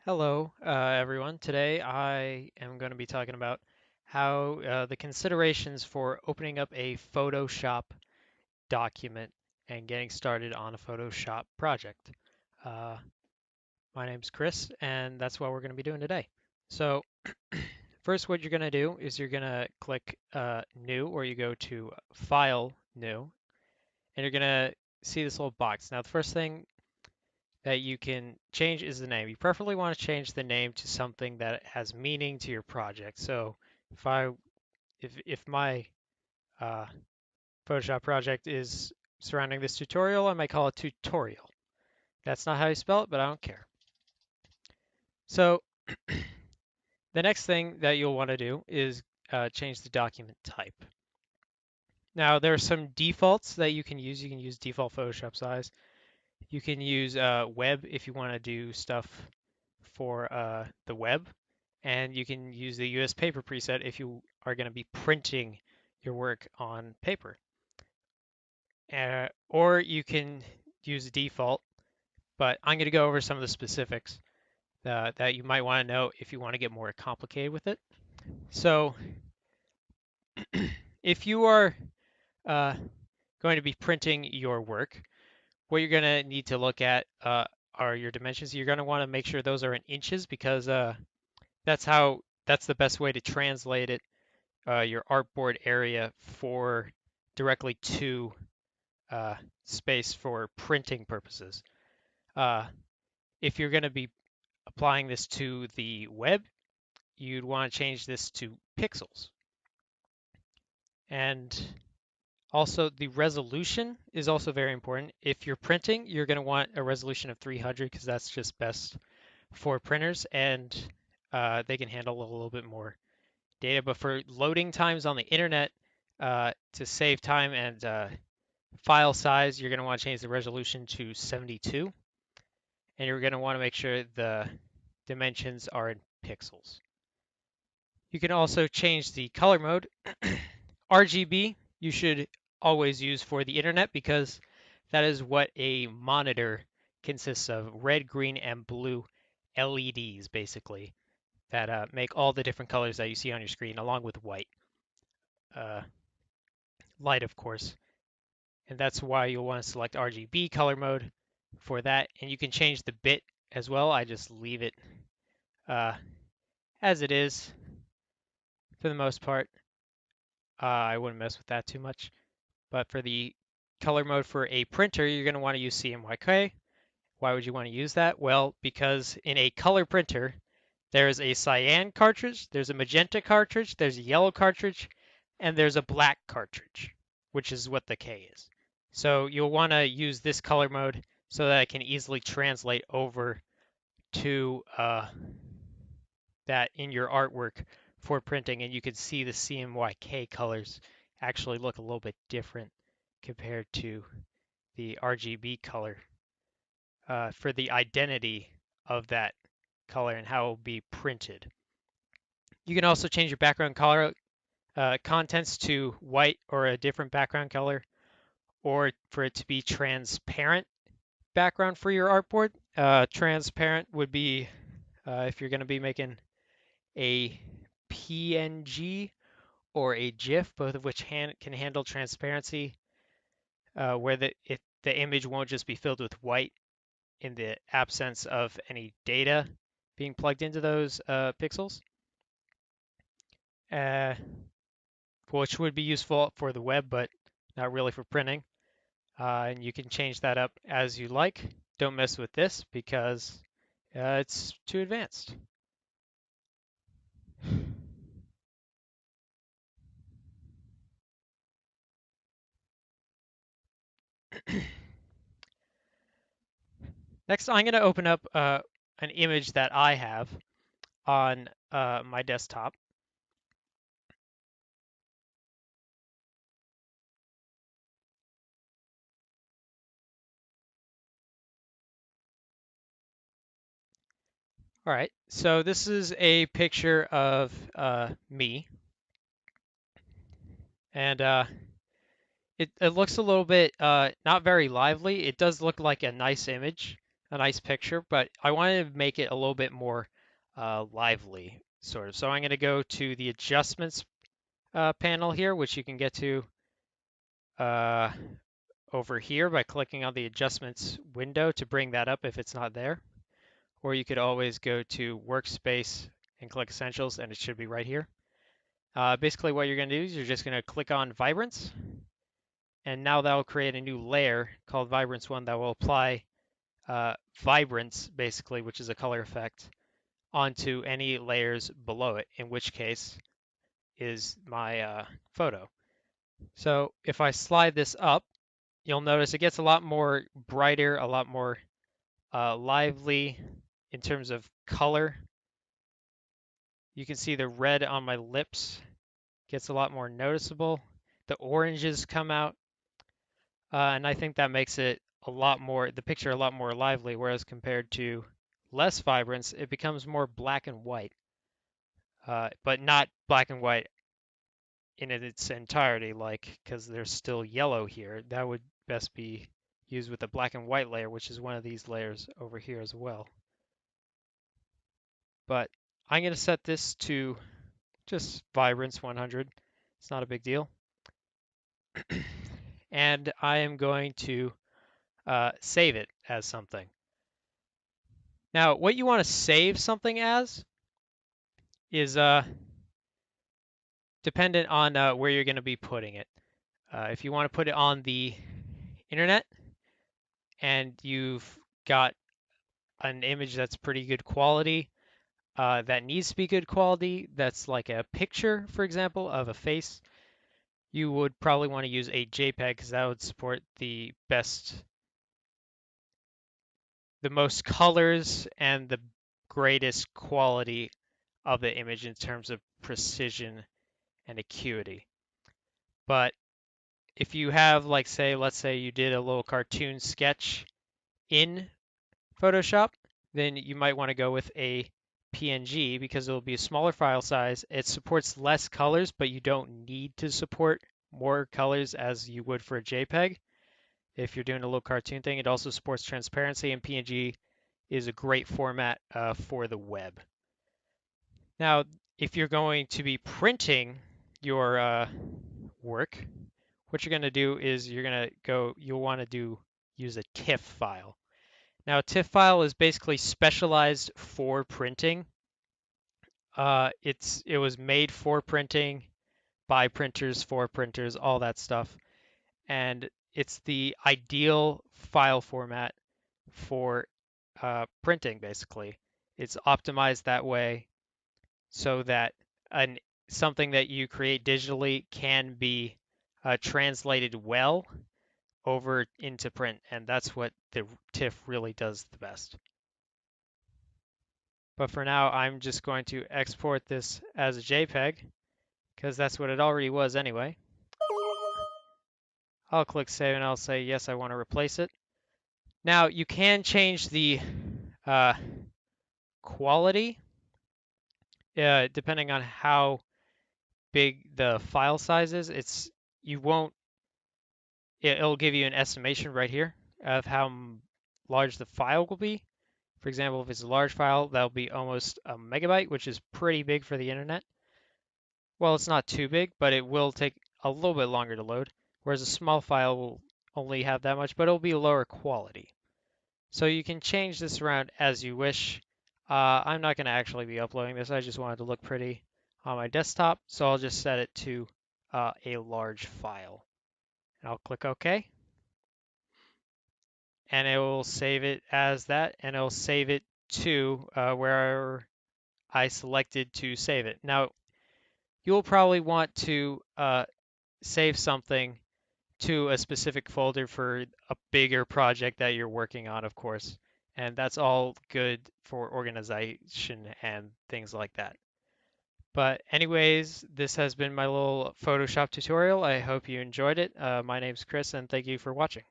Hello, everyone. Today I am going to be talking about how the considerations for opening up a Photoshop document and getting started on a Photoshop project. Uh, my name's Chris, and that's what we're going to be doing today. So, first, what you're going to do is you're going to click New, or you go to File, New, and you're going to see this little box. Now, the first thing that you can change is the name. You preferably want to change the name to something that has meaning to your project. So if I if my uh, Photoshop project is surrounding this tutorial, I might call it tutorial. That's not how you spell it, but I don't care. So the next thing that you'll want to do is change the document type. Now there are some defaults that you can use. You can use default Photoshop size. You can use web if you want to do stuff for the web, and you can use the US paper preset if you are going to be printing your work on paper. Or you can use the default, but I'm going to go over some of the specifics that you might want to know if you want to get more complicated with it. So if you are uh, going to be printing your work, what you're going to need to look at are your dimensions. You're going to want to make sure those are in inches because that's the best way to translate it your artboard area for directly to space for printing purposes. Uh, if you're going to be applying this to the web, you'd want to change this to pixels. And also the resolution is also very important. If you're printing, you're going to want a resolution of 300 because that's just best for printers and they can handle a little bit more data. But for loading times on the internet, to save time and file size, you're going to want to change the resolution to 72, and you're going to want to make sure the dimensions are in pixels. You can also change the color mode. RGB you should always use for the internet because that is what a monitor consists of: red, green, and blue LEDs, basically, that make all the different colors that you see on your screen, along with white. Uh, Light, of course. And that's why you'll want to select RGB color mode for that. And you can change the bit as well. I just leave it uh, as it is for the most part. I wouldn't mess with that too much. But for the color mode for a printer, you're going to want to use CMYK. Why would you want to use that? Well, because in a color printer, there's a cyan cartridge, there's a magenta cartridge, there's a yellow cartridge, and there's a black cartridge, which is what the K is. So you'll want to use this color mode so that it can easily translate over to that in your artwork for printing, and you can see the CMYK colors actually look a little bit different compared to the RGB color for the identity of that color and how it will be printed. You can also change your background color contents to white or a different background color, or for it to be transparent background for your artboard. Transparent would be if you're going to be making a PNG or a GIF, both of which can handle transparency, where the image won't just be filled with white in the absence of any data being plugged into those pixels, uh, which would be useful for the web, but not really for printing. And you can change that up as you like. Don't mess with this because it's too advanced. Next, I'm going to open up an image that I have on my desktop. All right, so this is a picture of me, and it looks a little bit not very lively. It does look like a nice image, a nice picture, but I wanted to make it a little bit more lively, sort of. So I'm going to go to the adjustments panel here, which you can get to uh, over here by clicking on the adjustments window to bring that up if it's not there. Or you could always go to workspace and click essentials and it should be right here. Basically what you're going to do is you're just going to click on vibrance, and now that will create a new layer called vibrance 1 that will apply vibrance, basically, which is a color effect, onto any layers below it, in which case is my photo. So if I slide this up, you'll notice it gets a lot more brighter, a lot more lively in terms of color. You can see the red on my lips gets a lot more noticeable. The oranges come out, and I think that makes it the picture a lot more lively, whereas compared to less vibrance, it becomes more black and white, but not black and white in its entirety, like, because there's still yellow here. That would best be used with the black and white layer, which is one of these layers over here as well. But I'm going to set this to just vibrance 100. It's not a big deal. And I am going to save it as something. Now, what you want to save something as is dependent on where you're going to be putting it. If you want to put it on the internet and you've got an image that's pretty good quality, that needs to be good quality, that's like a picture, for example, of a face, you would probably want to use a JPEG because that would support the most colors and the greatest quality of the image in terms of precision and acuity. But if you have, like, let's say you did a little cartoon sketch in Photoshop, then you might want to go with a PNG because it will be a smaller file size. It supports less colors, but you don't need to support more colors as you would for a JPEG. If you're doing a little cartoon thing, it also supports transparency, and PNG is a great format for the web. Now, if you're going to be printing your work, what you're going to do is you'll want to use a TIFF file. Now, a TIFF file is basically specialized for printing. It was made for printing, by printers, for printers, all that stuff. And it's the ideal file format for printing, basically. It's optimized that way so that something that you create digitally can be translated well over into print, and that's what the TIFF really does the best. But for now, I'm just going to export this as a JPEG because that's what it already was anyway. I'll click save and I'll say, yes, I want to replace it. Now, you can change the quality depending on how big the file size is. It'll give you an estimation right here of how large the file will be. For example, if it's a large file, that'll be almost a megabyte, which is pretty big for the internet. Well, it's not too big, but it will take a little bit longer to load, whereas a small file will only have that much, but it'll be lower quality. So you can change this around as you wish. I'm not going to actually be uploading this. I just wanted to look pretty on my desktop, so I'll just set it to a large file. And I'll click OK. And it will save it as that, and it'll save it to where I selected to save it. Now, you'll probably want to save something to a specific folder for a bigger project that you're working on, of course. And that's all good for organization and things like that. But anyways, this has been my little Photoshop tutorial. I hope you enjoyed it. My name's Chris, and thank you for watching.